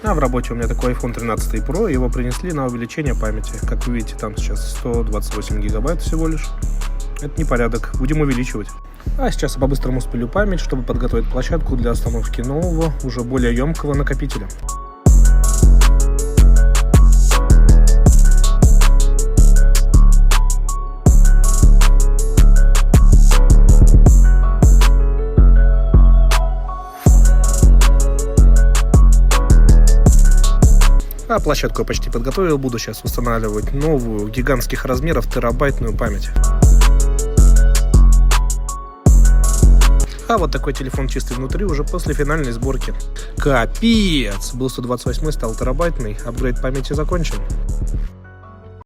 А в работе у меня такой iPhone 13 Pro, его принесли на увеличение памяти. Как вы видите, там сейчас 128 гигабайт всего лишь. Это не порядок, будем увеличивать. А сейчас я по-быстрому спилю память, чтобы подготовить площадку для установки нового, уже более емкого накопителя. А площадку я почти подготовил, буду сейчас устанавливать новую гигантских размеров терабайтную память. А вот такой телефон чистый внутри уже после финальной сборки. Капец! Был 128, стал терабайтный, апгрейд памяти закончен.